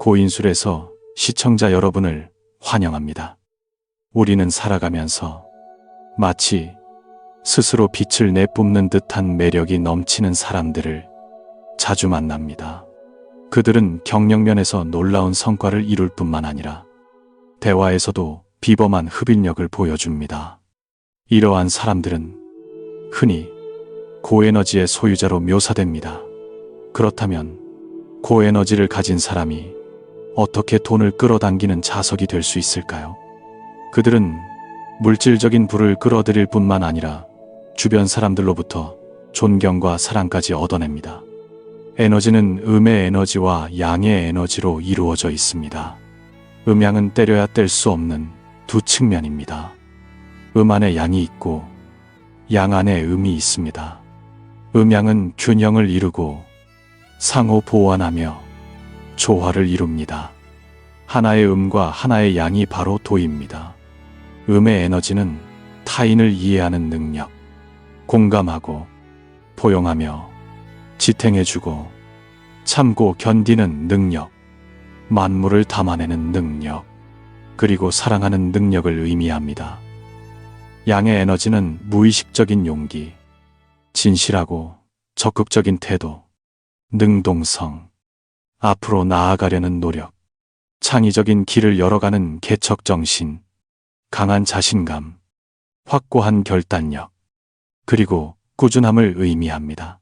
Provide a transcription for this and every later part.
고인술에서 시청자 여러분을 환영합니다. 우리는 살아가면서 마치 스스로 빛을 내뿜는 듯한 매력이 넘치는 사람들을 자주 만납니다. 그들은 경력면에서 놀라운 성과를 이룰 뿐만 아니라 대화에서도 비범한 흡인력을 보여줍니다. 이러한 사람들은 흔히 고에너지의 소유자로 묘사됩니다. 그렇다면 고에너지를 가진 사람이 어떻게 돈을 끌어당기는 자석이 될 수 있을까요? 그들은 물질적인 부를 끌어들일 뿐만 아니라 주변 사람들로부터 존경과 사랑까지 얻어냅니다. 에너지는 음의 에너지와 양의 에너지로 이루어져 있습니다. 음양은 때려야 뗄 수 없는 두 측면입니다. 음 안에 양이 있고 양 안에 음이 있습니다. 음양은 균형을 이루고 상호 보완하며 조화를 이룹니다. 하나의 음과 하나의 양이 바로 도입니다. 음의 에너지는 타인을 이해하는 능력, 공감하고 포용하며 지탱해주고 참고 견디는 능력, 만물을 담아내는 능력, 그리고 사랑하는 능력을 의미합니다. 양의 에너지는 무의식적인 용기, 진실하고 적극적인 태도, 능동성, 앞으로 나아가려는 노력, 창의적인 길을 열어가는 개척정신, 강한 자신감, 확고한 결단력, 그리고 꾸준함을 의미합니다.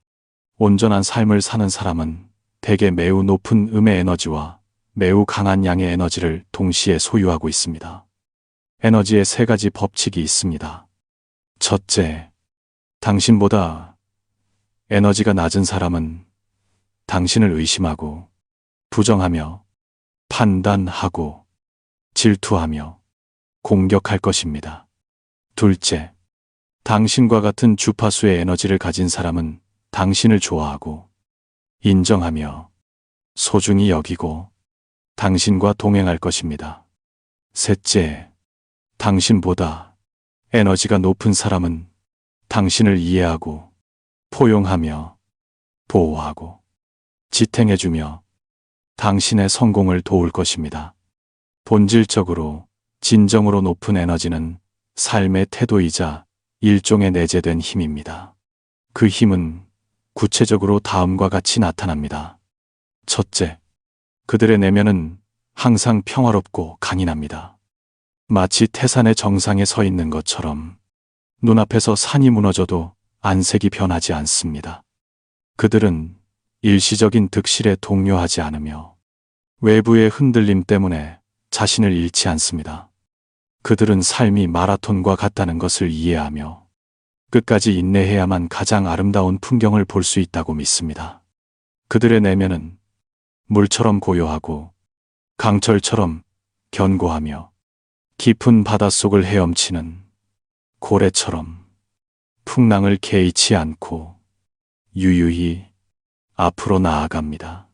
온전한 삶을 사는 사람은 대개 매우 높은 음의 에너지와 매우 강한 양의 에너지를 동시에 소유하고 있습니다. 에너지의 세 가지 법칙이 있습니다. 첫째, 당신보다 에너지가 낮은 사람은 당신을 의심하고 부정하며 판단하고 질투하며 공격할 것입니다. 둘째, 당신과 같은 주파수의 에너지를 가진 사람은 당신을 좋아하고 인정하며 소중히 여기고 당신과 동행할 것입니다. 셋째, 당신보다 에너지가 높은 사람은 당신을 이해하고 포용하며 보호하고 지탱해주며 당신의 성공을 도울 것입니다. 본질적으로 진정으로 높은 에너지는 삶의 태도이자 일종의 내재된 힘입니다. 그 힘은 구체적으로 다음과 같이 나타납니다. 첫째, 그들의 내면은 항상 평화롭고 강인합니다. 마치 태산의 정상에 서 있는 것처럼 눈앞에서 산이 무너져도 안색이 변하지 않습니다. 그들은 일시적인 득실에 동요하지 않으며 외부의 흔들림 때문에 자신을 잃지 않습니다. 그들은 삶이 마라톤과 같다는 것을 이해하며 끝까지 인내해야만 가장 아름다운 풍경을 볼 수 있다고 믿습니다. 그들의 내면은 물처럼 고요하고 강철처럼 견고하며 깊은 바닷속을 헤엄치는 고래처럼 풍랑을 개의치 않고 유유히 앞으로 나아갑니다.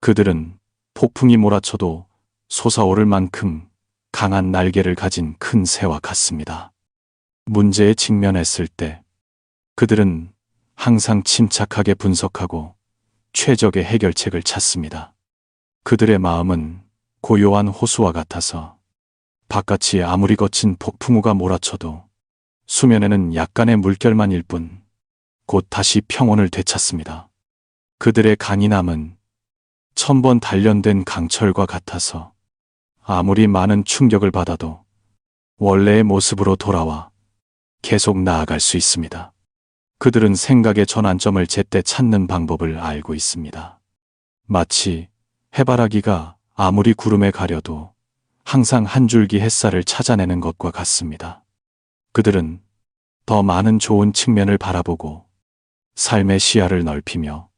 그들은 폭풍이 몰아쳐도 솟아오를 만큼 강한 날개를 가진 큰 새와 같습니다. 문제에 직면했을 때 그들은 항상 침착하게 분석하고 최적의 해결책을 찾습니다. 그들의 마음은 고요한 호수와 같아서 바깥이 아무리 거친 폭풍우가 몰아쳐도 수면에는 약간의 물결만일 뿐 곧 다시 평온을 되찾습니다. 그들의 강인함은 1000번 단련된 강철과 같아서 아무리 많은 충격을 받아도 원래의 모습으로 돌아와 계속 나아갈 수 있습니다. 그들은 생각의 전환점을 제때 찾는 방법을 알고 있습니다. 마치 해바라기가 아무리 구름에 가려도 항상 한 줄기 햇살을 찾아내는 것과 같습니다. 그들은 더 많은 좋은 측면을 바라보고 삶의 시야를 넓히며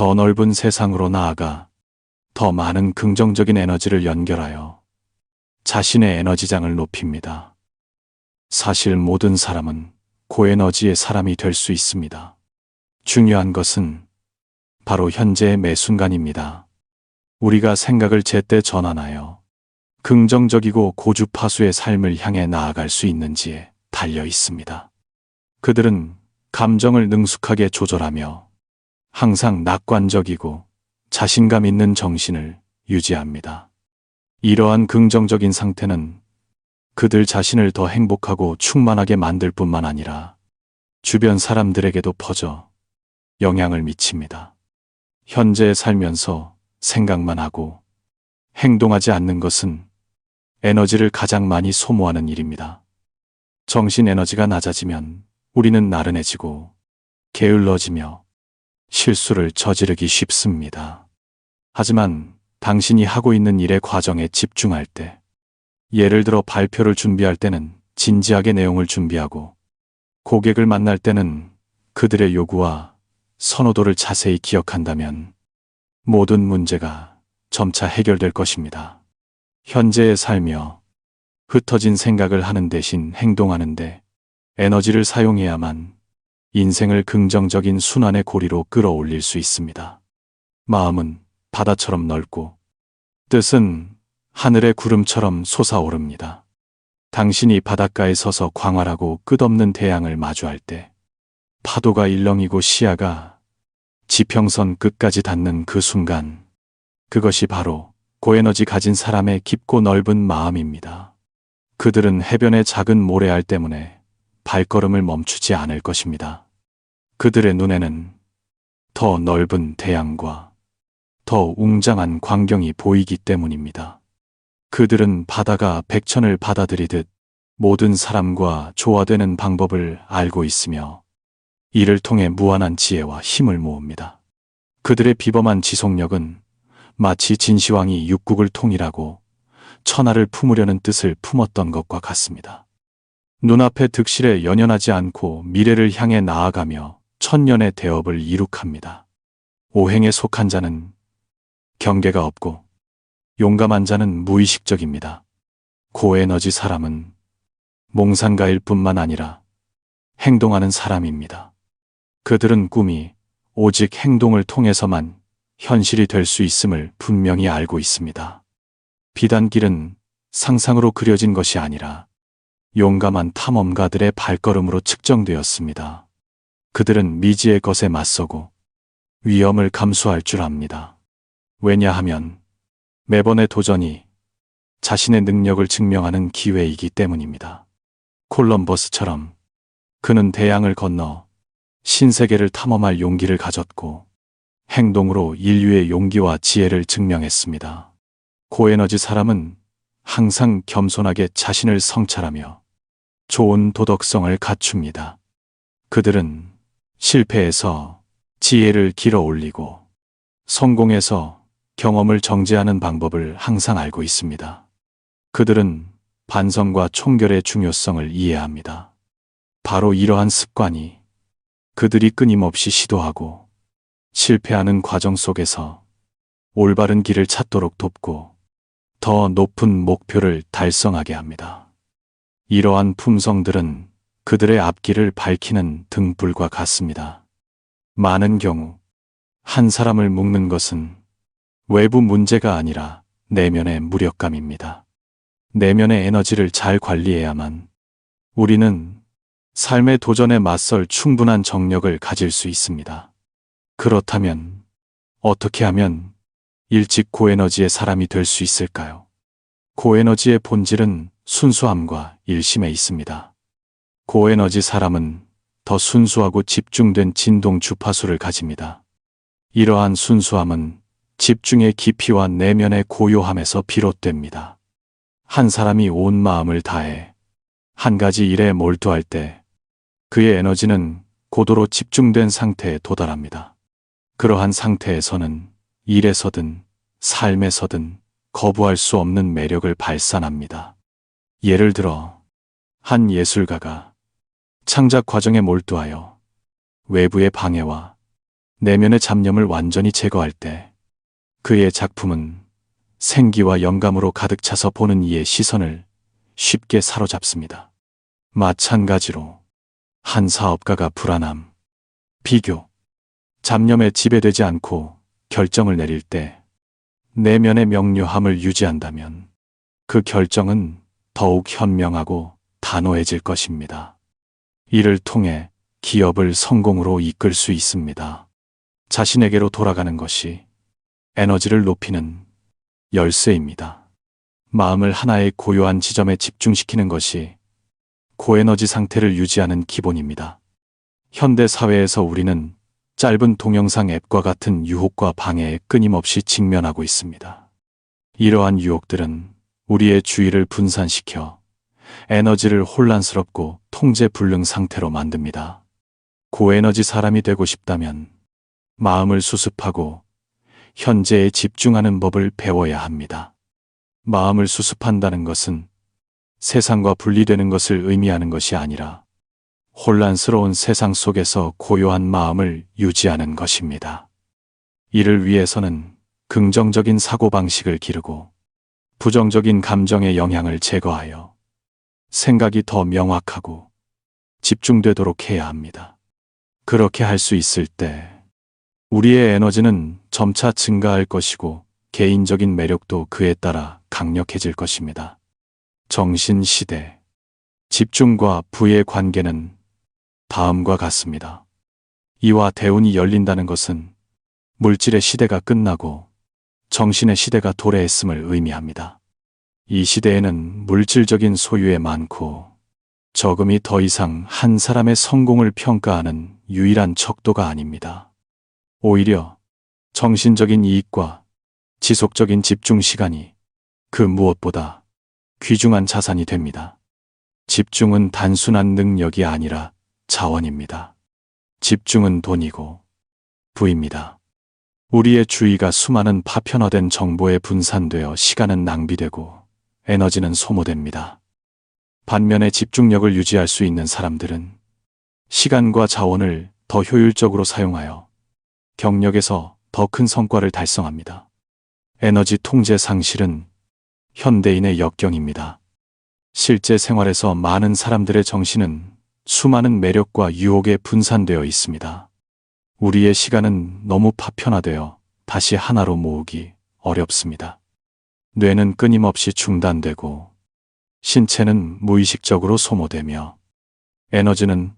더 넓은 세상으로 나아가 더 많은 긍정적인 에너지를 연결하여 자신의 에너지장을 높입니다. 사실 모든 사람은 고에너지의 사람이 될 수 있습니다. 중요한 것은 바로 현재의 매 순간입니다. 우리가 생각을 제때 전환하여 긍정적이고 고주파수의 삶을 향해 나아갈 수 있는지에 달려 있습니다. 그들은 감정을 능숙하게 조절하며 항상 낙관적이고 자신감 있는 정신을 유지합니다. 이러한 긍정적인 상태는 그들 자신을 더 행복하고 충만하게 만들 뿐만 아니라 주변 사람들에게도 퍼져 영향을 미칩니다. 현재 살면서 생각만 하고 행동하지 않는 것은 에너지를 가장 많이 소모하는 일입니다. 정신 에너지가 낮아지면 우리는 나른해지고 게을러지며 실수를 저지르기 쉽습니다. 하지만 당신이 하고 있는 일의 과정에 집중할 때, 예를 들어 발표를 준비할 때는 진지하게 내용을 준비하고, 고객을 만날 때는 그들의 요구와 선호도를 자세히 기억한다면 모든 문제가 점차 해결될 것입니다. 현재에 살며 흩어진 생각을 하는 대신 행동하는데 에너지를 사용해야만 인생을 긍정적인 순환의 고리로 끌어올릴 수 있습니다. 마음은 바다처럼 넓고 뜻은 하늘의 구름처럼 솟아오릅니다. 당신이 바닷가에 서서 광활하고 끝없는 태양을 마주할 때 파도가 일렁이고 시야가 지평선 끝까지 닿는 그 순간, 그것이 바로 고에너지 가진 사람의 깊고 넓은 마음입니다. 그들은 해변의 작은 모래알 때문에 발걸음을 멈추지 않을 것입니다. 그들의 눈에는 더 넓은 태양과 더 웅장한 광경이 보이기 때문입니다. 그들은 바다가 백천을 받아들이듯 모든 사람과 조화되는 방법을 알고 있으며 이를 통해 무한한 지혜와 힘을 모읍니다. 그들의 비범한 지속력은 마치 진시황이 육국을 통일하고 천하를 품으려는 뜻을 품었던 것과 같습니다. 눈앞의 득실에 연연하지 않고 미래를 향해 나아가며 천년의 대업을 이룩합니다. 오행에 속한 자는 경계가 없고 용감한 자는 무의식적입니다. 고에너지 사람은 몽상가일 뿐만 아니라 행동하는 사람입니다. 그들은 꿈이 오직 행동을 통해서만 현실이 될 수 있음을 분명히 알고 있습니다. 비단길은 상상으로 그려진 것이 아니라 용감한 탐험가들의 발걸음으로 측정되었습니다. 그들은 미지의 것에 맞서고 위험을 감수할 줄 압니다. 왜냐하면 매번의 도전이 자신의 능력을 증명하는 기회이기 때문입니다. 콜럼버스처럼 그는 대양을 건너 신세계를 탐험할 용기를 가졌고 행동으로 인류의 용기와 지혜를 증명했습니다. 고에너지 사람은 항상 겸손하게 자신을 성찰하며 좋은 도덕성을 갖춥니다. 그들은 실패에서 지혜를 길어 올리고 성공에서 경험을 정제하는 방법을 항상 알고 있습니다. 그들은 반성과 총결의 중요성을 이해합니다. 바로 이러한 습관이 그들이 끊임없이 시도하고 실패하는 과정 속에서 올바른 길을 찾도록 돕고 더 높은 목표를 달성하게 합니다. 이러한 품성들은 그들의 앞길을 밝히는 등불과 같습니다. 많은 경우 한 사람을 묶는 것은 외부 문제가 아니라 내면의 무력감입니다. 내면의 에너지를 잘 관리해야만 우리는 삶의 도전에 맞설 충분한 정력을 가질 수 있습니다. 그렇다면 어떻게 하면 일찍 고에너지의 사람이 될 수 있을까요? 고에너지의 본질은 순수함과 일심에 있습니다. 고에너지 사람은 더 순수하고 집중된 진동 주파수를 가집니다. 이러한 순수함은 집중의 깊이와 내면의 고요함에서 비롯됩니다. 한 사람이 온 마음을 다해 한 가지 일에 몰두할 때 그의 에너지는 고도로 집중된 상태에 도달합니다. 그러한 상태에서는 일에서든 삶에서든 거부할 수 없는 매력을 발산합니다. 예를 들어 한 예술가가 창작 과정에 몰두하여 외부의 방해와 내면의 잡념을 완전히 제거할 때 그의 작품은 생기와 영감으로 가득 차서 보는 이의 시선을 쉽게 사로잡습니다. 마찬가지로 한 사업가가 불안함, 비교, 잡념에 지배되지 않고 결정을 내릴 때 내면의 명료함을 유지한다면 그 결정은 더욱 현명하고 단호해질 것입니다. 이를 통해 기업을 성공으로 이끌 수 있습니다. 자신에게로 돌아가는 것이 에너지를 높이는 열쇠입니다. 마음을 하나의 고요한 지점에 집중시키는 것이 고에너지 상태를 유지하는 기본입니다. 현대 사회에서 우리는 짧은 동영상 앱과 같은 유혹과 방해에 끊임없이 직면하고 있습니다. 이러한 유혹들은 우리의 주의를 분산시켜 에너지를 혼란스럽고 통제불능 상태로 만듭니다. 고에너지 사람이 되고 싶다면 마음을 수습하고 현재에 집중하는 법을 배워야 합니다. 마음을 수습한다는 것은 세상과 분리되는 것을 의미하는 것이 아니라 혼란스러운 세상 속에서 고요한 마음을 유지하는 것입니다. 이를 위해서는 긍정적인 사고방식을 기르고 부정적인 감정의 영향을 제거하여 생각이 더 명확하고 집중되도록 해야 합니다. 그렇게 할 수 있을 때 우리의 에너지는 점차 증가할 것이고 개인적인 매력도 그에 따라 강력해질 것입니다. 정신시대, 집중과 부의 관계는 다음과 같습니다. 이와 대운이 열린다는 것은 물질의 시대가 끝나고 정신의 시대가 도래했음을 의미합니다. 이 시대에는 물질적인 소유에 많고 적음이 더 이상 한 사람의 성공을 평가하는 유일한 척도가 아닙니다. 오히려 정신적인 이익과 지속적인 집중 시간이 그 무엇보다 귀중한 자산이 됩니다. 집중은 단순한 능력이 아니라 자원입니다. 집중은 돈이고 부입니다. 우리의 주의가 수많은 파편화된 정보에 분산되어 시간은 낭비되고 에너지는 소모됩니다. 반면에 집중력을 유지할 수 있는 사람들은 시간과 자원을 더 효율적으로 사용하여 경력에서 더 큰 성과를 달성합니다. 에너지 통제 상실은 현대인의 역경입니다. 실제 생활에서 많은 사람들의 정신은 수많은 매력과 유혹에 분산되어 있습니다. 우리의 시간은 너무 파편화되어 다시 하나로 모으기 어렵습니다. 뇌는 끊임없이 중단되고 신체는 무의식적으로 소모되며 에너지는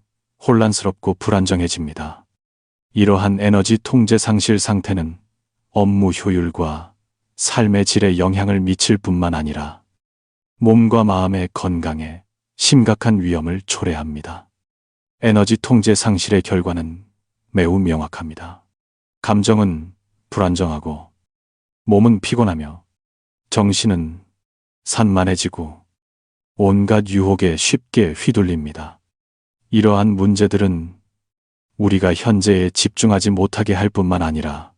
혼란스럽고 불안정해집니다. 이러한 에너지 통제 상실 상태는 업무 효율과 삶의 질에 영향을 미칠 뿐만 아니라 몸과 마음의 건강에 심각한 위험을 초래합니다. 에너지 통제 상실의 결과는 매우 명확합니다. 감정은 불안정하고 몸은 피곤하며 정신은 산만해지고 온갖 유혹에 쉽게 휘둘립니다. 이러한 문제들은 우리가 현재에 집중하지 못하게 할 뿐만 아니라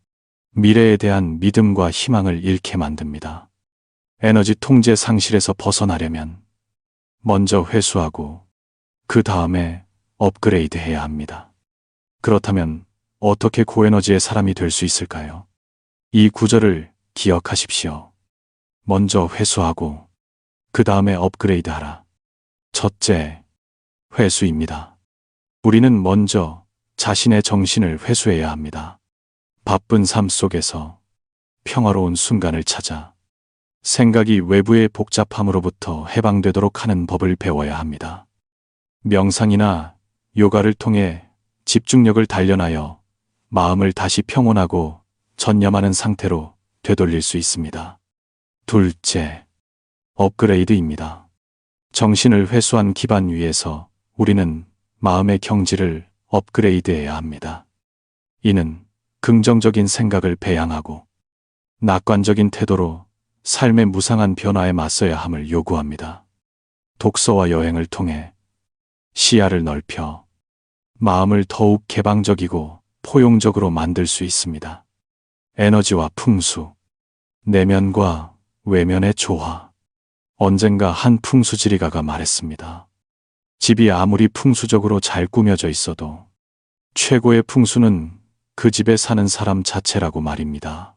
미래에 대한 믿음과 희망을 잃게 만듭니다. 에너지 통제 상실에서 벗어나려면 먼저 회수하고 그 다음에 업그레이드 해야 합니다. 그렇다면 어떻게 고에너지의 사람이 될 수 있을까요? 이 구절을 기억하십시오. 먼저 회수하고 그 다음에 업그레이드 하라. 첫째, 회수입니다. 우리는 먼저 자신의 정신을 회수해야 합니다. 바쁜 삶 속에서 평화로운 순간을 찾아 생각이 외부의 복잡함으로부터 해방되도록 하는 법을 배워야 합니다. 명상이나 요가를 통해 집중력을 단련하여 마음을 다시 평온하고 전념하는 상태로 되돌릴 수 있습니다. 둘째, 업그레이드입니다. 정신을 회수한 기반 위에서 우리는 마음의 경지를 업그레이드해야 합니다. 이는 긍정적인 생각을 배양하고 낙관적인 태도로 삶의 무상한 변화에 맞서야 함을 요구합니다. 독서와 여행을 통해 시야를 넓혀 마음을 더욱 개방적이고 포용적으로 만들 수 있습니다. 에너지와 풍수, 내면과 외면의 조화. 언젠가 한 풍수지리가가 말했습니다. 집이 아무리 풍수적으로 잘 꾸며져 있어도 최고의 풍수는 그 집에 사는 사람 자체라고 말입니다.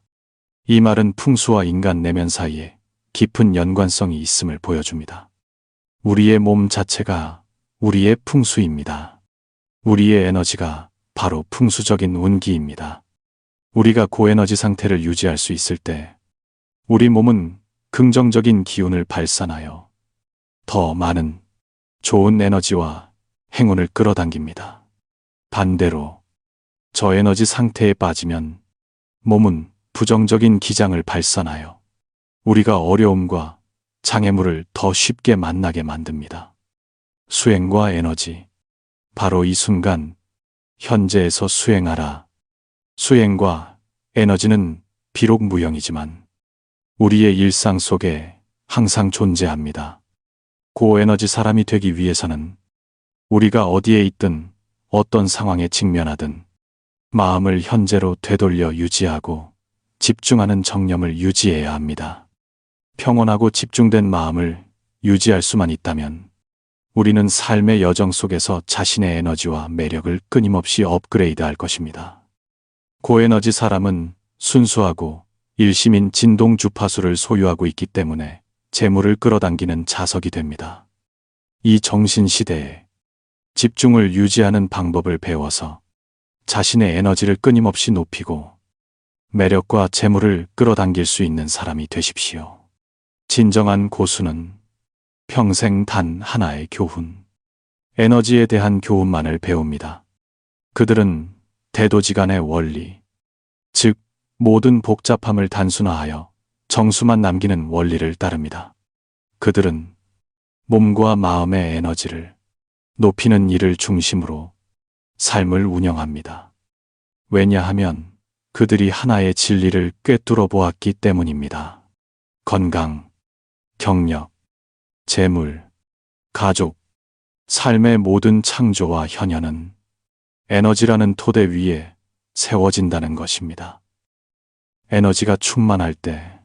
이 말은 풍수와 인간 내면 사이에 깊은 연관성이 있음을 보여줍니다. 우리의 몸 자체가 우리의 풍수입니다. 우리의 에너지가 바로 풍수적인 운기입니다. 우리가 고에너지 상태를 유지할 수 있을 때 우리 몸은 긍정적인 기운을 발산하여 더 많은 좋은 에너지와 행운을 끌어당깁니다. 반대로 저에너지 상태에 빠지면 몸은 부정적인 기장을 발산하여 우리가 어려움과 장애물을 더 쉽게 만나게 만듭니다. 수행과 에너지. 바로 이 순간, 현재에서 수행하라. 수행과 에너지는 비록 무형이지만 우리의 일상 속에 항상 존재합니다. 고에너지 사람이 되기 위해서는 우리가 어디에 있든 어떤 상황에 직면하든 마음을 현재로 되돌려 유지하고 집중하는 정념을 유지해야 합니다. 평온하고 집중된 마음을 유지할 수만 있다면 우리는 삶의 여정 속에서 자신의 에너지와 매력을 끊임없이 업그레이드할 것입니다. 고에너지 사람은 순수하고 일심인 진동 주파수를 소유하고 있기 때문에 재물을 끌어당기는 자석이 됩니다. 이 정신시대에 집중을 유지하는 방법을 배워서 자신의 에너지를 끊임없이 높이고 매력과 재물을 끌어당길 수 있는 사람이 되십시오. 진정한 고수는 평생 단 하나의 교훈, 에너지에 대한 교훈만을 배웁니다. 그들은 대도지간의 원리, 즉 모든 복잡함을 단순화하여 정수만 남기는 원리를 따릅니다. 그들은 몸과 마음의 에너지를 높이는 일을 중심으로 삶을 운영합니다. 왜냐하면 그들이 하나의 진리를 꿰뚫어 보았기 때문입니다. 건강, 경력, 재물, 가족, 삶의 모든 창조와 현현은 에너지라는 토대 위에 세워진다는 것입니다. 에너지가 충만할 때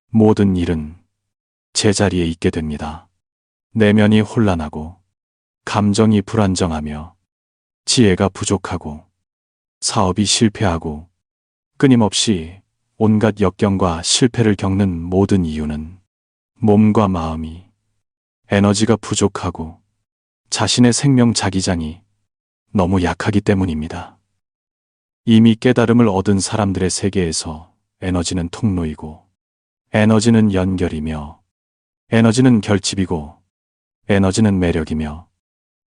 모든 일은 제자리에 있게 됩니다. 내면이 혼란하고 감정이 불안정하며 지혜가 부족하고 사업이 실패하고 끊임없이 온갖 역경과 실패를 겪는 모든 이유는 몸과 마음이 에너지가 부족하고 자신의 생명 자기장이 너무 약하기 때문입니다. 이미 깨달음을 얻은 사람들의 세계에서 에너지는 통로이고 에너지는 연결이며 에너지는 결집이고 에너지는 매력이며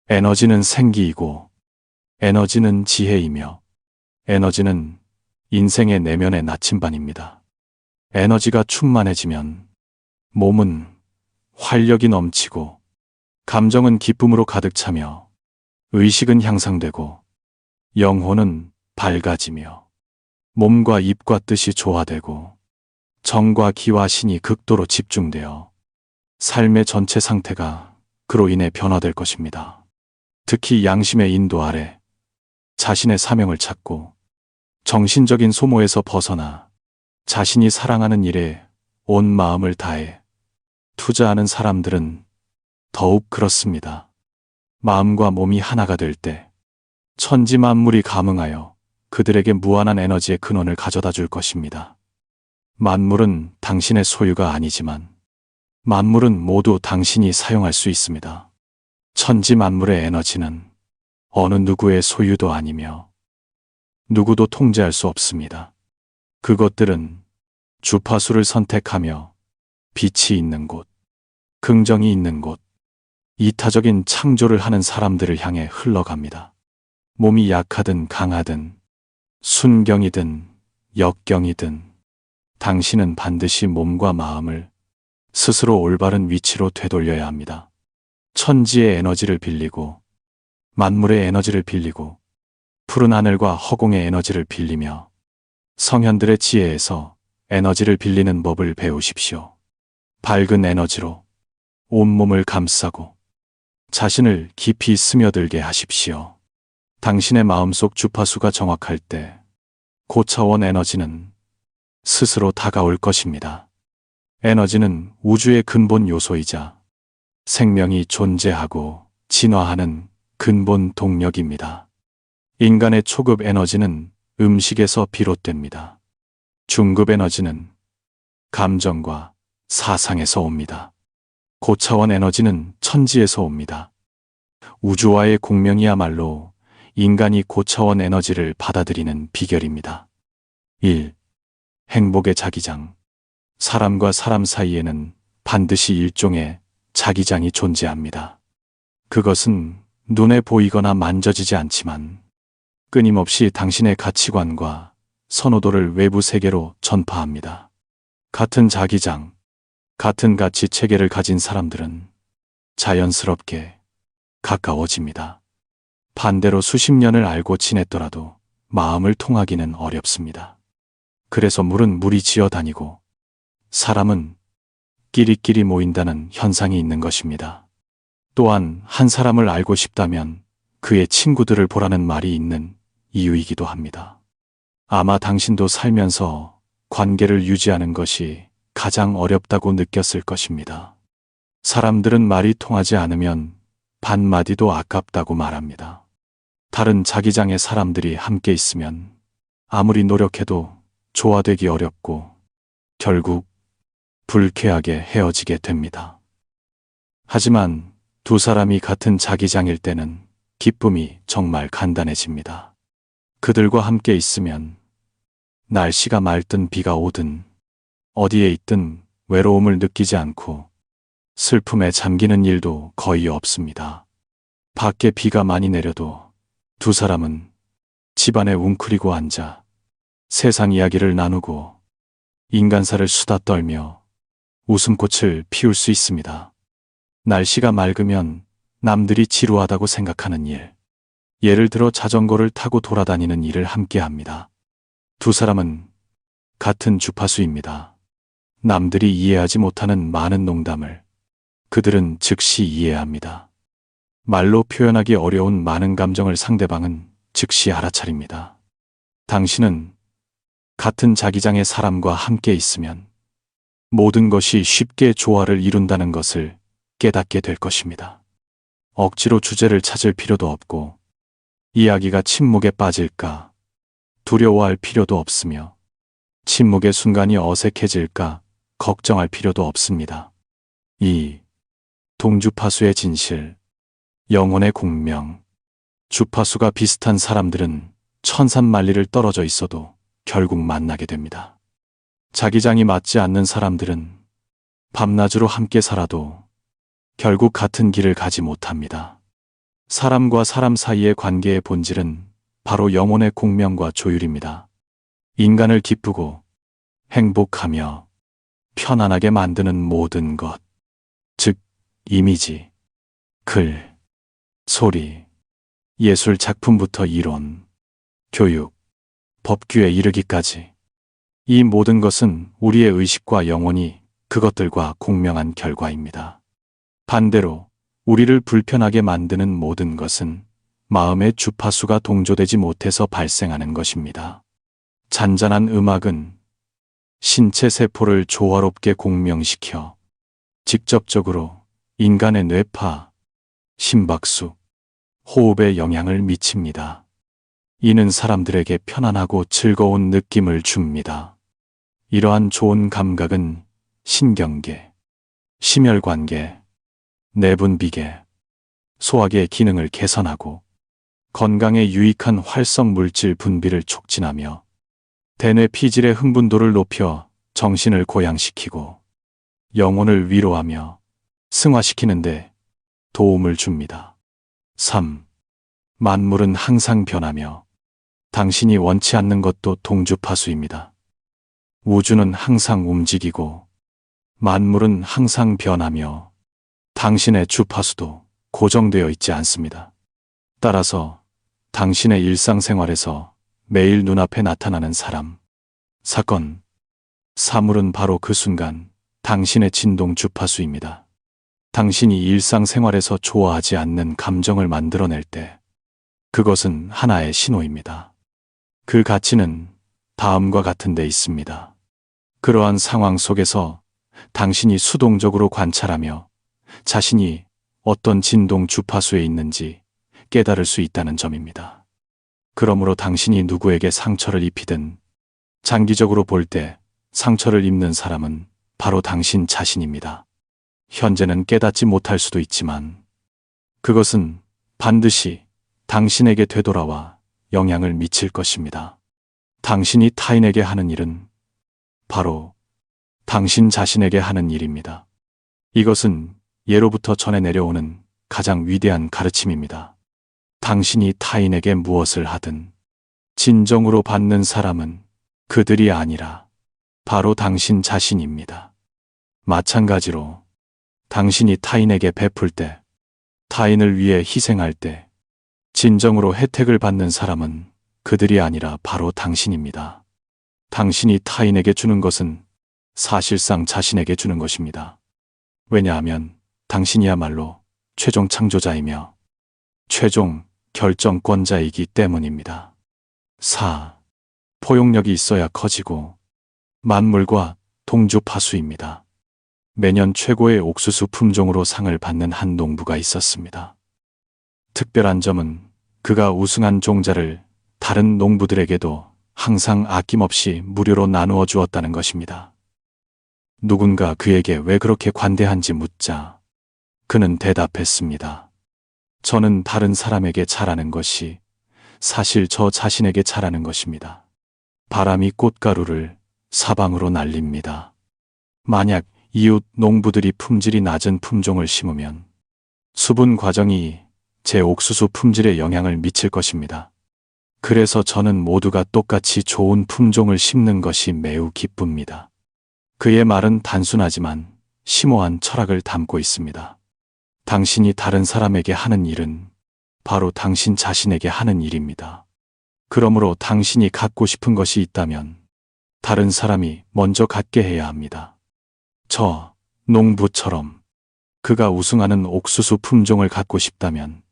에너지는 생기이고 에너지는 지혜이며 에너지는 인생의 내면의 나침반입니다. 에너지가 충만해지면 몸은 활력이 넘치고 감정은 기쁨으로 가득 차며 의식은 향상되고 영혼은 밝아지며 몸과 입과 뜻이 조화되고 정과 기와 신이 극도로 집중되어 삶의 전체 상태가 그로 인해 변화될 것입니다. 특히 양심의 인도 아래 자신의 사명을 찾고 정신적인 소모에서 벗어나 자신이 사랑하는 일에 온 마음을 다해 투자하는 사람들은 더욱 그렇습니다. 마음과 몸이 하나가 될 때 천지 만물이 감응하여 그들에게 무한한 에너지의 근원을 가져다 줄 것입니다. 만물은 당신의 소유가 아니지만 만물은 모두 당신이 사용할 수 있습니다. 천지 만물의 에너지는 어느 누구의 소유도 아니며 누구도 통제할 수 없습니다. 그것들은 주파수를 선택하며 빛이 있는 곳, 긍정이 있는 곳, 이타적인 창조를 하는 사람들을 향해 흘러갑니다. 몸이 약하든 강하든 순경이든 역경이든 당신은 반드시 몸과 마음을 스스로 올바른 위치로 되돌려야 합니다. 천지의 에너지를 빌리고 만물의 에너지를 빌리고 푸른 하늘과 허공의 에너지를 빌리며 성현들의 지혜에서 에너지를 빌리는 법을 배우십시오. 밝은 에너지로 온몸을 감싸고 자신을 깊이 스며들게 하십시오. 당신의 마음속 주파수가 정확할 때 고차원 에너지는 스스로 다가올 것입니다. 에너지는 우주의 근본 요소이자 생명이 존재하고 진화하는 근본 동력입니다. 인간의 초급 에너지는 음식에서 비롯됩니다. 중급 에너지는 감정과 사상에서 옵니다. 고차원 에너지는 천지에서 옵니다. 우주와의 공명이야말로 인간이 고차원 에너지를 받아들이는 비결입니다. 1. 행복의 자기장. 사람과 사람 사이에는 반드시 일종의 자기장이 존재합니다. 그것은 눈에 보이거나 만져지지 않지만 끊임없이 당신의 가치관과 선호도를 외부 세계로 전파합니다. 같은 자기장, 같은 가치 체계를 가진 사람들은 자연스럽게 가까워집니다. 반대로 수십 년을 알고 지냈더라도 마음을 통하기는 어렵습니다. 그래서 물은 물이 지어 다니고 사람은 끼리끼리 모인다는 현상이 있는 것입니다. 또한 한 사람을 알고 싶다면 그의 친구들을 보라는 말이 있는 이유이기도 합니다. 아마 당신도 살면서 관계를 유지하는 것이 가장 어렵다고 느꼈을 것입니다. 사람들은 말이 통하지 않으면 반마디도 아깝다고 말합니다. 다른 자기장의 사람들이 함께 있으면 아무리 노력해도 조화되기 어렵고 결국 불쾌하게 헤어지게 됩니다. 하지만 두 사람이 같은 자기장일 때는 기쁨이 정말 간단해집니다. 그들과 함께 있으면 날씨가 맑든 비가 오든 어디에 있든 외로움을 느끼지 않고 슬픔에 잠기는 일도 거의 없습니다. 밖에 비가 많이 내려도 두 사람은 집안에 웅크리고 앉아 세상 이야기를 나누고 인간사를 수다 떨며 웃음꽃을 피울 수 있습니다. 날씨가 맑으면 남들이 지루하다고 생각하는 일, 예를 들어 자전거를 타고 돌아다니는 일을 함께 합니다. 두 사람은 같은 주파수입니다. 남들이 이해하지 못하는 많은 농담을 그들은 즉시 이해합니다. 말로 표현하기 어려운 많은 감정을 상대방은 즉시 알아차립니다. 당신은 같은 자기장의 사람과 함께 있으면 모든 것이 쉽게 조화를 이룬다는 것을 깨닫게 될 것입니다. 억지로 주제를 찾을 필요도 없고 이야기가 침묵에 빠질까 두려워할 필요도 없으며 침묵의 순간이 어색해질까 걱정할 필요도 없습니다. 이 동주파수의 진실, 영혼의 공명, 주파수가 비슷한 사람들은 천산만리를 떨어져 있어도 결국 만나게 됩니다. 자기장이 맞지 않는 사람들은 밤낮으로 함께 살아도 결국 같은 길을 가지 못합니다. 사람과 사람 사이의 관계의 본질은 바로 영혼의 공명과 조율입니다. 인간을 기쁘고 행복하며 편안하게 만드는 모든 것, 즉 이미지, 글, 소리, 예술 작품부터 이론, 교육, 법규에 이르기까지 이 모든 것은 우리의 의식과 영혼이 그것들과 공명한 결과입니다. 반대로 우리를 불편하게 만드는 모든 것은 마음의 주파수가 동조되지 못해서 발생하는 것입니다. 잔잔한 음악은 신체 세포를 조화롭게 공명시켜 직접적으로 인간의 뇌파, 심박수, 호흡에 영향을 미칩니다. 이는 사람들에게 편안하고 즐거운 느낌을 줍니다. 이러한 좋은 감각은 신경계, 심혈관계, 내분비계, 소화계의 기능을 개선하고 건강에 유익한 활성 물질 분비를 촉진하며 대뇌 피질의 흥분도를 높여 정신을 고양시키고 영혼을 위로하며 승화시키는 데 도움을 줍니다. 3. 만물은 항상 변하며 당신이 원치 않는 것도 동주파수입니다. 우주는 항상 움직이고 만물은 항상 변하며 당신의 주파수도 고정되어 있지 않습니다. 따라서 당신의 일상생활에서 매일 눈앞에 나타나는 사람, 사건, 사물은 바로 그 순간 당신의 진동 주파수입니다. 당신이 일상생활에서 좋아하지 않는 감정을 만들어낼 때 그것은 하나의 신호입니다. 그 가치는 다음과 같은 데 있습니다. 그러한 상황 속에서 당신이 수동적으로 관찰하며 자신이 어떤 진동 주파수에 있는지 깨달을 수 있다는 점입니다. 그러므로 당신이 누구에게 상처를 입히든 장기적으로 볼 때 상처를 입는 사람은 바로 당신 자신입니다. 현재는 깨닫지 못할 수도 있지만 그것은 반드시 당신에게 되돌아와 영향을 미칠 것입니다. 당신이 타인에게 하는 일은 바로 당신 자신에게 하는 일입니다. 이것은 예로부터 전해 내려오는 가장 위대한 가르침입니다. 당신이 타인에게 무엇을 하든 진정으로 받는 사람은 그들이 아니라 바로 당신 자신입니다. 마찬가지로 당신이 타인에게 베풀 때, 타인을 위해 희생할 때, 진정으로 혜택을 받는 사람은 그들이 아니라 바로 당신입니다. 당신이 타인에게 주는 것은 사실상 자신에게 주는 것입니다. 왜냐하면 당신이야말로 최종 창조자이며 최종 결정권자이기 때문입니다. 4. 포용력이 있어야 커지고 만물과 동주파수입니다. 매년 최고의 옥수수 품종으로 상을 받는 한 농부가 있었습니다. 특별한 점은 그가 우승한 종자를 다른 농부들에게도 항상 아낌없이 무료로 나누어 주었다는 것입니다. 누군가 그에게 왜 그렇게 관대한지 묻자 그는 대답했습니다. 저는 다른 사람에게 잘하는 것이 사실 저 자신에게 잘하는 것입니다. 바람이 꽃가루를 사방으로 날립니다. 만약 이웃 농부들이 품질이 낮은 품종을 심으면 수분 과정이 제 옥수수 품질에 영향을 미칠 것입니다. 그래서 저는 모두가 똑같이 좋은 품종을 심는 것이 매우 기쁩니다. 그의 말은 단순하지만 심오한 철학을 담고 있습니다. 당신이 다른 사람에게 하는 일은 바로 당신 자신에게 하는 일입니다. 그러므로 당신이 갖고 싶은 것이 있다면 다른 사람이 먼저 갖게 해야 합니다. 저 농부처럼 그가 우승하는 옥수수 품종을 갖고 싶다면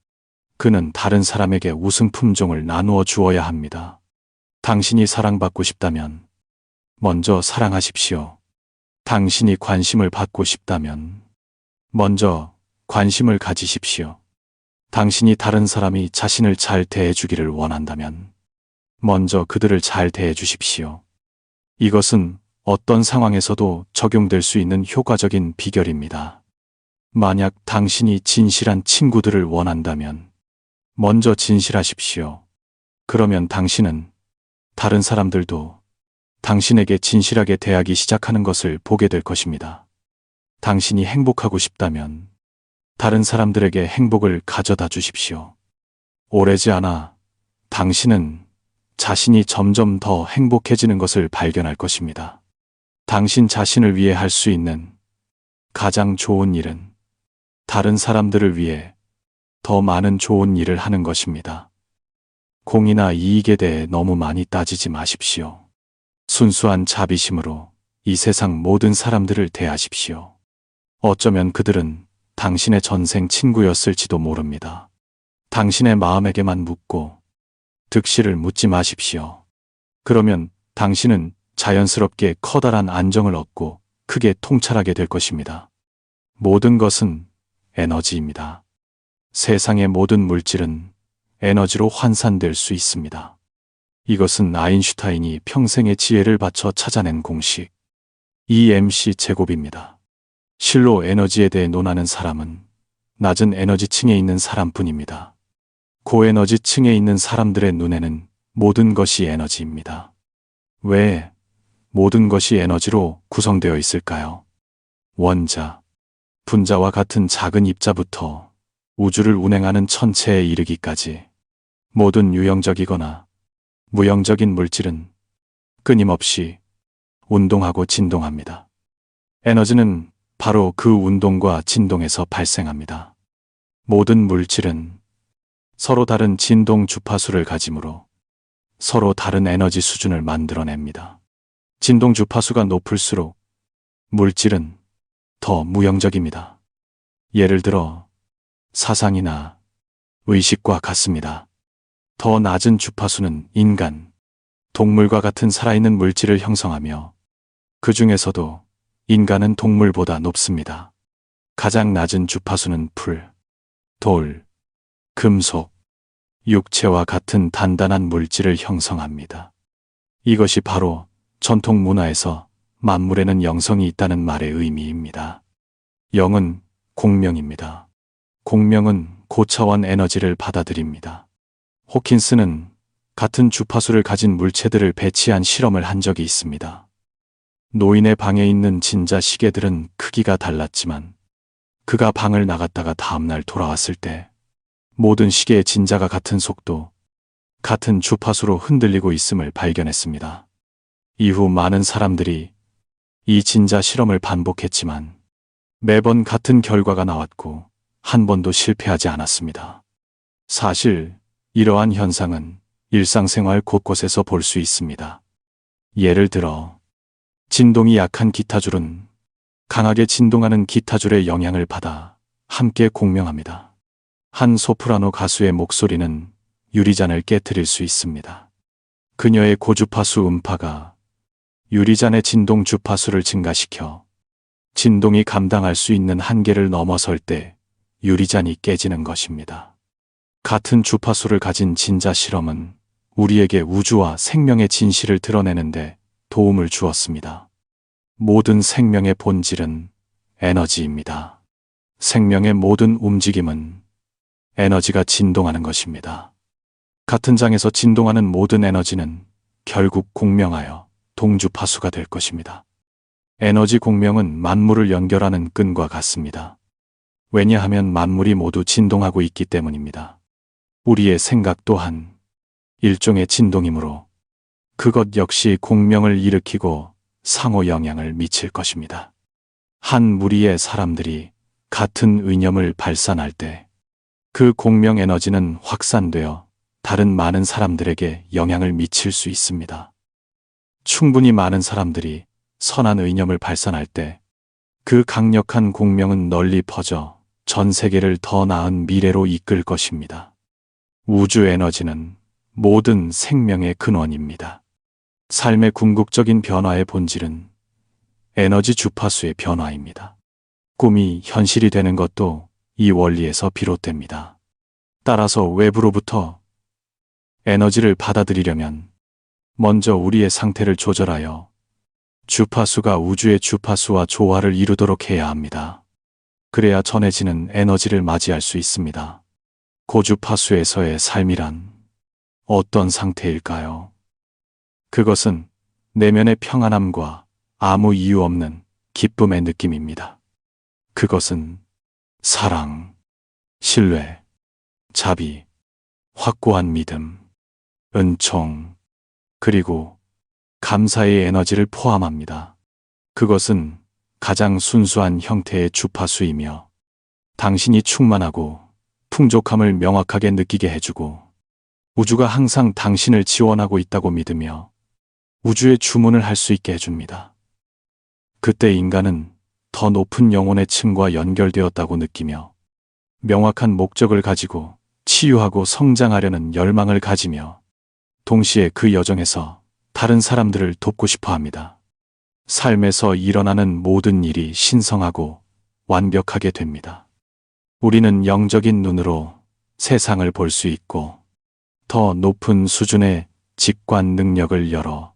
그는 다른 사람에게 우승 품종을 나누어 주어야 합니다. 당신이 사랑받고 싶다면 먼저 사랑하십시오. 당신이 관심을 받고 싶다면 먼저 관심을 가지십시오. 당신이 다른 사람이 자신을 잘 대해주기를 원한다면 먼저 그들을 잘 대해주십시오. 이것은 어떤 상황에서도 적용될 수 있는 효과적인 비결입니다. 만약 당신이 진실한 친구들을 원한다면 먼저 진실하십시오. 그러면 당신은 다른 사람들도 당신에게 진실하게 대하기 시작하는 것을 보게 될 것입니다. 당신이 행복하고 싶다면 다른 사람들에게 행복을 가져다 주십시오. 오래지 않아 당신은 자신이 점점 더 행복해지는 것을 발견할 것입니다. 당신 자신을 위해 할 수 있는 가장 좋은 일은 다른 사람들을 위해 더 많은 좋은 일을 하는 것입니다. 공이나 이익에 대해 너무 많이 따지지 마십시오. 순수한 자비심으로 이 세상 모든 사람들을 대하십시오. 어쩌면 그들은 당신의 전생 친구였을지도 모릅니다. 당신의 마음에게만 묻고 득실을 묻지 마십시오. 그러면 당신은 자연스럽게 커다란 안정을 얻고 크게 통찰하게 될 것입니다. 모든 것은 에너지입니다. 세상의 모든 물질은 에너지로 환산될 수 있습니다. 이것은 아인슈타인이 평생의 지혜를 바쳐 찾아낸 공식, EMC 제곱입니다. 실로 에너지에 대해 논하는 사람은 낮은 에너지층에 있는 사람뿐입니다. 고에너지층에 있는 사람들의 눈에는 모든 것이 에너지입니다. 왜 모든 것이 에너지로 구성되어 있을까요? 원자, 분자와 같은 작은 입자부터 우주를 운행하는 천체에 이르기까지 모든 유형적이거나 무형적인 물질은 끊임없이 운동하고 진동합니다. 에너지는 바로 그 운동과 진동에서 발생합니다. 모든 물질은 서로 다른 진동 주파수를 가지므로 서로 다른 에너지 수준을 만들어냅니다. 진동 주파수가 높을수록 물질은 더 무형적입니다. 예를 들어 사상이나 의식과 같습니다. 더 낮은 주파수는 인간, 동물과 같은 살아있는 물질을 형성하며 그 중에서도 인간은 동물보다 높습니다. 가장 낮은 주파수는 풀, 돌, 금속, 육체와 같은 단단한 물질을 형성합니다. 이것이 바로 전통 문화에서 만물에는 영성이 있다는 말의 의미입니다. 영은 공명입니다. 공명은 고차원 에너지를 받아들입니다. 호킨스는 같은 주파수를 가진 물체들을 배치한 실험을 한 적이 있습니다. 노인의 방에 있는 진자 시계들은 크기가 달랐지만 그가 방을 나갔다가 다음날 돌아왔을 때 모든 시계의 진자가 같은 속도, 같은 주파수로 흔들리고 있음을 발견했습니다. 이후 많은 사람들이 이 진자 실험을 반복했지만 매번 같은 결과가 나왔고 한 번도 실패하지 않았습니다. 사실 이러한 현상은 일상생활 곳곳에서 볼 수 있습니다. 예를 들어 진동이 약한 기타줄은 강하게 진동하는 기타줄의 영향을 받아 함께 공명합니다. 한 소프라노 가수의 목소리는 유리잔을 깨트릴 수 있습니다. 그녀의 고주파수 음파가 유리잔의 진동 주파수를 증가시켜 진동이 감당할 수 있는 한계를 넘어설 때 유리잔이 깨지는 것입니다. 같은 주파수를 가진 진자 실험은 우리에게 우주와 생명의 진실을 드러내는데 도움을 주었습니다. 모든 생명의 본질은 에너지입니다. 생명의 모든 움직임은 에너지가 진동하는 것입니다. 같은 장에서 진동하는 모든 에너지는 결국 공명하여 동주파수가 될 것입니다. 에너지 공명은 만물을 연결하는 끈과 같습니다. 왜냐하면 만물이 모두 진동하고 있기 때문입니다. 우리의 생각 또한 일종의 진동이므로 그것 역시 공명을 일으키고 상호 영향을 미칠 것입니다. 한 무리의 사람들이 같은 의념을 발산할 때 그 공명 에너지는 확산되어 다른 많은 사람들에게 영향을 미칠 수 있습니다. 충분히 많은 사람들이 선한 의념을 발산할 때 그 강력한 공명은 널리 퍼져 전 세계를 더 나은 미래로 이끌 것입니다. 우주 에너지는 모든 생명의 근원입니다. 삶의 궁극적인 변화의 본질은 에너지 주파수의 변화입니다. 꿈이 현실이 되는 것도 이 원리에서 비롯됩니다. 따라서 외부로부터 에너지를 받아들이려면 먼저 우리의 상태를 조절하여 주파수가 우주의 주파수와 조화를 이루도록 해야 합니다. 그래야 전해지는 에너지를 맞이할 수 있습니다. 고주파수에서의 삶이란 어떤 상태일까요? 그것은 내면의 평안함과 아무 이유 없는 기쁨의 느낌입니다. 그것은 사랑, 신뢰, 자비, 확고한 믿음, 은총, 그리고 감사의 에너지를 포함합니다. 그것은 가장 순수한 형태의 주파수이며 당신이 충만하고 풍족함을 명확하게 느끼게 해주고 우주가 항상 당신을 지원하고 있다고 믿으며 우주에 주문을 할 수 있게 해줍니다. 그때 인간은 더 높은 영혼의 층과 연결되었다고 느끼며 명확한 목적을 가지고 치유하고 성장하려는 열망을 가지며 동시에 그 여정에서 다른 사람들을 돕고 싶어 합니다. 삶에서 일어나는 모든 일이 신성하고 완벽하게 됩니다. 우리는 영적인 눈으로 세상을 볼 수 있고 더 높은 수준의 직관 능력을 열어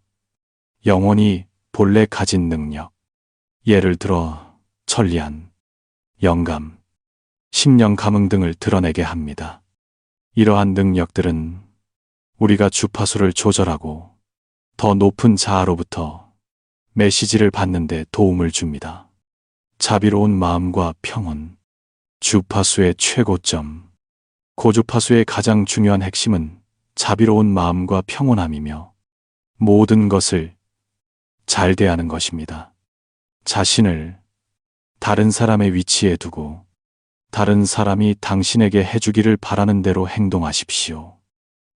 영혼이 본래 가진 능력, 예를 들어 천리안, 영감, 심령 감응 등을 드러내게 합니다. 이러한 능력들은 우리가 주파수를 조절하고 더 높은 자아로부터 메시지를 받는 데 도움을 줍니다. 자비로운 마음과 평온, 주파수의 최고점. 고주파수의 가장 중요한 핵심은 자비로운 마음과 평온함이며 모든 것을 잘 대하는 것입니다. 자신을 다른 사람의 위치에 두고 다른 사람이 당신에게 해주기를 바라는 대로 행동하십시오.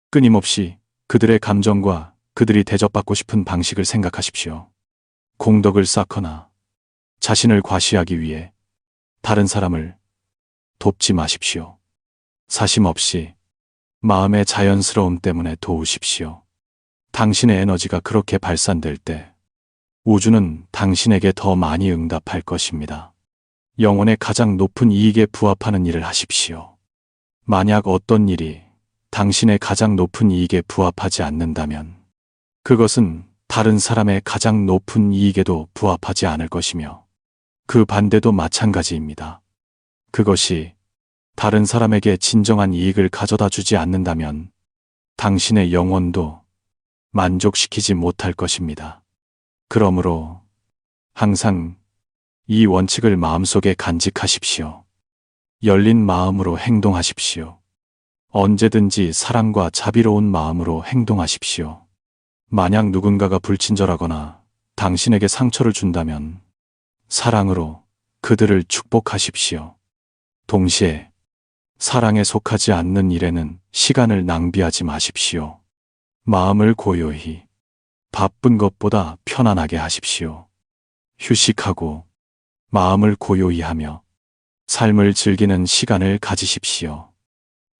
끊임없이 그들의 감정과 그들이 대접받고 싶은 방식을 생각하십시오. 공덕을 쌓거나 자신을 과시하기 위해 다른 사람을 돕지 마십시오. 사심 없이 마음의 자연스러움 때문에 도우십시오. 당신의 에너지가 그렇게 발산될 때 우주는 당신에게 더 많이 응답할 것입니다. 영혼의 가장 높은 이익에 부합하는 일을 하십시오. 만약 어떤 일이 당신의 가장 높은 이익에 부합하지 않는다면 그것은 다른 사람의 가장 높은 이익에도 부합하지 않을 것이며 그 반대도 마찬가지입니다. 그것이 다른 사람에게 진정한 이익을 가져다 주지 않는다면 당신의 영혼도 만족시키지 못할 것입니다. 그러므로 항상 이 원칙을 마음속에 간직하십시오. 열린 마음으로 행동하십시오. 언제든지 사랑과 자비로운 마음으로 행동하십시오. 만약 누군가가 불친절하거나 당신에게 상처를 준다면 사랑으로 그들을 축복하십시오. 동시에 사랑에 속하지 않는 일에는 시간을 낭비하지 마십시오. 마음을 고요히 바쁜 것보다 편안하게 하십시오. 휴식하고 마음을 고요히 하며 삶을 즐기는 시간을 가지십시오.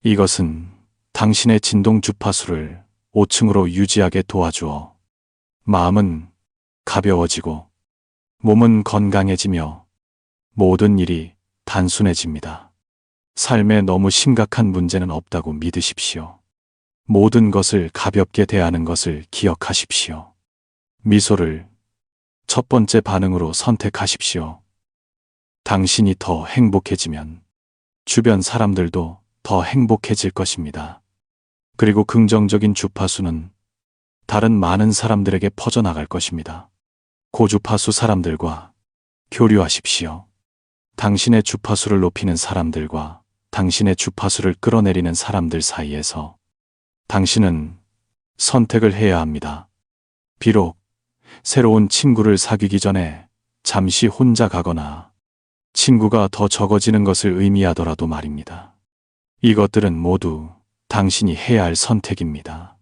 이것은 당신의 진동 주파수를 5층으로 유지하게 도와주어 마음은 가벼워지고 몸은 건강해지며 모든 일이 단순해집니다. 삶에 너무 심각한 문제는 없다고 믿으십시오. 모든 것을 가볍게 대하는 것을 기억하십시오. 미소를 첫 번째 반응으로 선택하십시오. 당신이 더 행복해지면 주변 사람들도 더 행복해질 것입니다. 그리고 긍정적인 주파수는 다른 많은 사람들에게 퍼져나갈 것입니다. 고주파수 사람들과 교류하십시오. 당신의 주파수를 높이는 사람들과 당신의 주파수를 끌어내리는 사람들 사이에서 당신은 선택을 해야 합니다. 비록 새로운 친구를 사귀기 전에 잠시 혼자 가거나 친구가 더 적어지는 것을 의미하더라도 말입니다. 이것들은 모두 당신이 해야 할 선택입니다.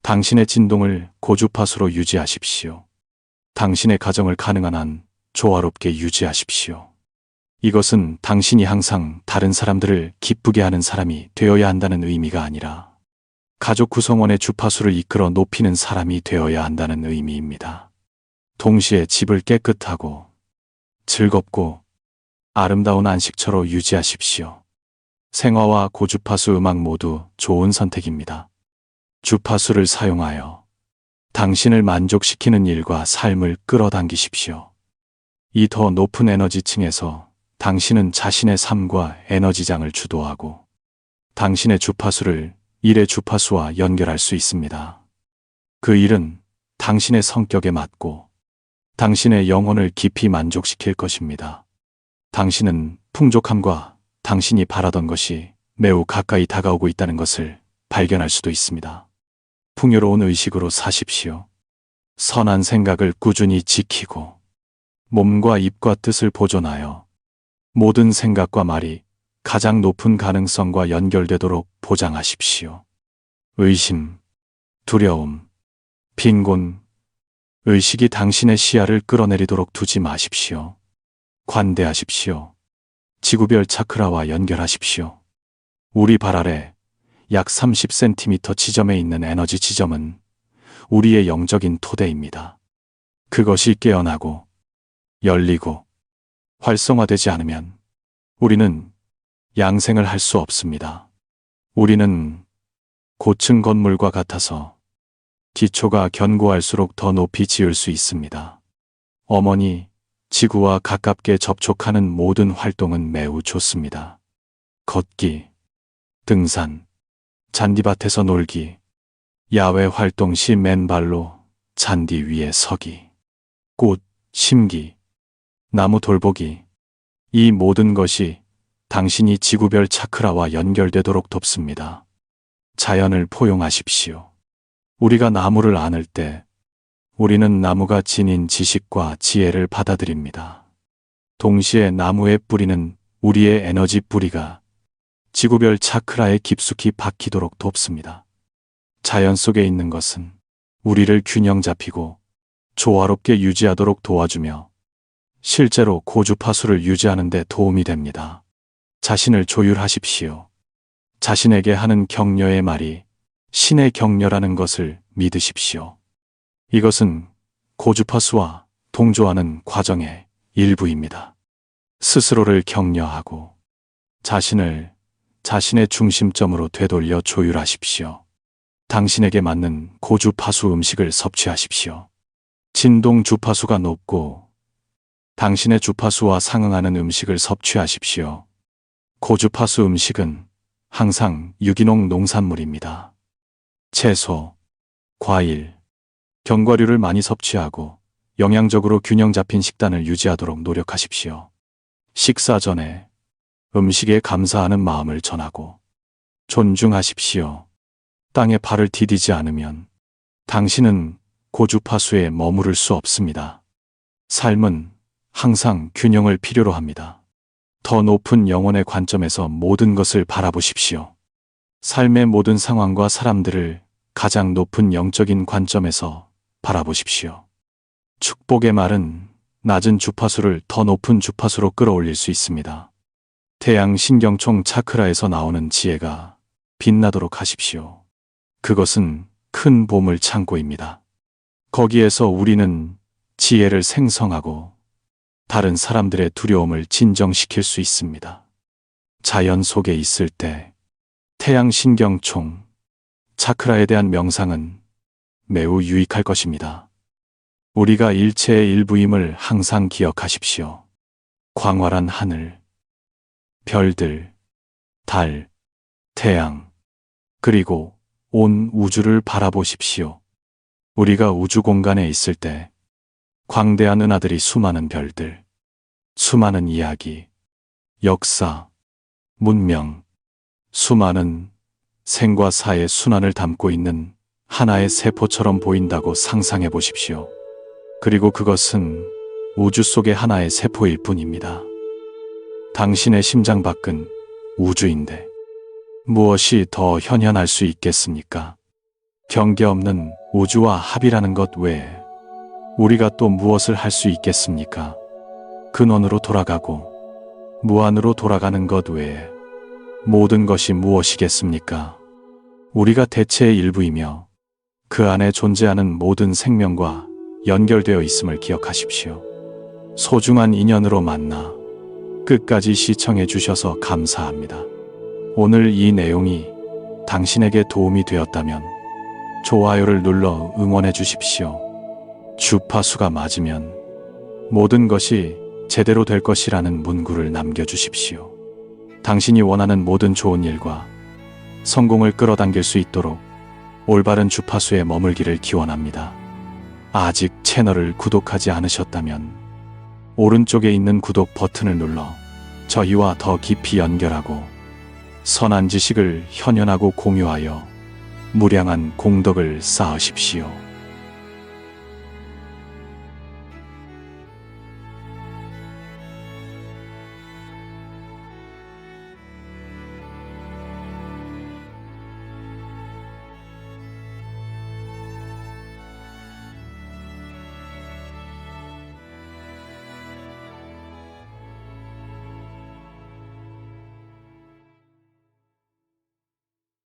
당신의 진동을 고주파수로 유지하십시오. 당신의 가정을 가능한 한 조화롭게 유지하십시오. 이것은 당신이 항상 다른 사람들을 기쁘게 하는 사람이 되어야 한다는 의미가 아니라 가족 구성원의 주파수를 이끌어 높이는 사람이 되어야 한다는 의미입니다. 동시에 집을 깨끗하고 즐겁고 아름다운 안식처로 유지하십시오. 생화와 고주파수 음악 모두 좋은 선택입니다. 주파수를 사용하여 당신을 만족시키는 일과 삶을 끌어당기십시오. 이 더 높은 에너지층에서 당신은 자신의 삶과 에너지장을 주도하고 당신의 주파수를 일의 주파수와 연결할 수 있습니다. 그 일은 당신의 성격에 맞고 당신의 영혼을 깊이 만족시킬 것입니다. 당신은 풍족함과 당신이 바라던 것이 매우 가까이 다가오고 있다는 것을 발견할 수도 있습니다. 풍요로운 의식으로 사십시오. 선한 생각을 꾸준히 지키고 몸과 입과 뜻을 보존하여 모든 생각과 말이 가장 높은 가능성과 연결되도록 보장하십시오. 의심, 두려움, 빈곤, 의식이 당신의 시야를 끌어내리도록 두지 마십시오. 관대하십시오. 지구별 차크라와 연결하십시오. 우리 발 아래 약 30cm 지점에 있는 에너지 지점은 우리의 영적인 토대입니다. 그것이 깨어나고 열리고 활성화되지 않으면 우리는 양생을 할 수 없습니다. 우리는 고층 건물과 같아서 기초가 견고할수록 더 높이 지을 수 있습니다. 어머니, 지구와 가깝게 접촉하는 모든 활동은 매우 좋습니다. 걷기, 등산, 잔디밭에서 놀기, 야외 활동 시 맨발로 잔디 위에 서기, 꽃 심기, 나무 돌보기, 이 모든 것이 당신이 지구별 차크라와 연결되도록 돕습니다. 자연을 포용하십시오. 우리가 나무를 안을 때 우리는 나무가 지닌 지식과 지혜를 받아들입니다. 동시에 나무의 뿌리는 우리의 에너지 뿌리가 지구별 차크라에 깊숙이 박히도록 돕습니다. 자연 속에 있는 것은 우리를 균형 잡히고 조화롭게 유지하도록 도와주며 실제로 고주파수를 유지하는 데 도움이 됩니다. 자신을 조율하십시오. 자신에게 하는 격려의 말이 신의 격려라는 것을 믿으십시오. 이것은 고주파수와 동조하는 과정의 일부입니다. 스스로를 격려하고 자신을 자신의 중심점으로 되돌려 조율하십시오. 당신에게 맞는 고주파수 음식을 섭취하십시오. 진동 주파수가 높고 당신의 주파수와 상응하는 음식을 섭취하십시오. 고주파수 음식은 항상 유기농 농산물입니다. 채소, 과일, 견과류를 많이 섭취하고 영양적으로 균형 잡힌 식단을 유지하도록 노력하십시오. 식사 전에 음식에 감사하는 마음을 전하고 존중하십시오. 땅에 발을 디디지 않으면 당신은 고주파수에 머무를 수 없습니다. 삶은 항상 균형을 필요로 합니다. 더 높은 영혼의 관점에서 모든 것을 바라보십시오. 삶의 모든 상황과 사람들을 가장 높은 영적인 관점에서 바라보십시오. 축복의 말은 낮은 주파수를 더 높은 주파수로 끌어올릴 수 있습니다. 태양 신경총 차크라에서 나오는 지혜가 빛나도록 하십시오. 그것은 큰 보물 창고입니다. 거기에서 우리는 지혜를 생성하고 다른 사람들의 두려움을 진정시킬 수 있습니다. 자연 속에 있을 때 태양 신경총 차크라에 대한 명상은 매우 유익할 것입니다. 우리가 일체의 일부임을 항상 기억하십시오. 광활한 하늘, 별들, 달, 태양, 그리고 온 우주를 바라보십시오. 우리가 우주 공간에 있을 때 광대한 은하들이 수많은 별들, 수많은 이야기, 역사, 문명, 수많은 생과 사의 순환을 담고 있는 하나의 세포처럼 보인다고 상상해 보십시오. 그리고 그것은 우주 속의 하나의 세포일 뿐입니다. 당신의 심장 밖은 우주인데 무엇이 더 현현할 수 있겠습니까? 경계 없는 우주와 합이라는 것 외에 우리가 또 무엇을 할 수 있겠습니까? 근원으로 돌아가고 무한으로 돌아가는 것 외에 모든 것이 무엇이겠습니까? 우리가 대체의 일부이며 그 안에 존재하는 모든 생명과 연결되어 있음을 기억하십시오. 소중한 인연으로 만나 끝까지 시청해 주셔서 감사합니다. 오늘 이 내용이 당신에게 도움이 되었다면 좋아요를 눌러 응원해 주십시오. 주파수가 맞으면 모든 것이 제대로 될 것이라는 문구를 남겨주십시오. 당신이 원하는 모든 좋은 일과 성공을 끌어당길 수 있도록 올바른 주파수에 머물기를 기원합니다. 아직 채널을 구독하지 않으셨다면 오른쪽에 있는 구독 버튼을 눌러 저희와 더 깊이 연결하고 선한 지식을 현현하고 공유하여 무량한 공덕을 쌓으십시오.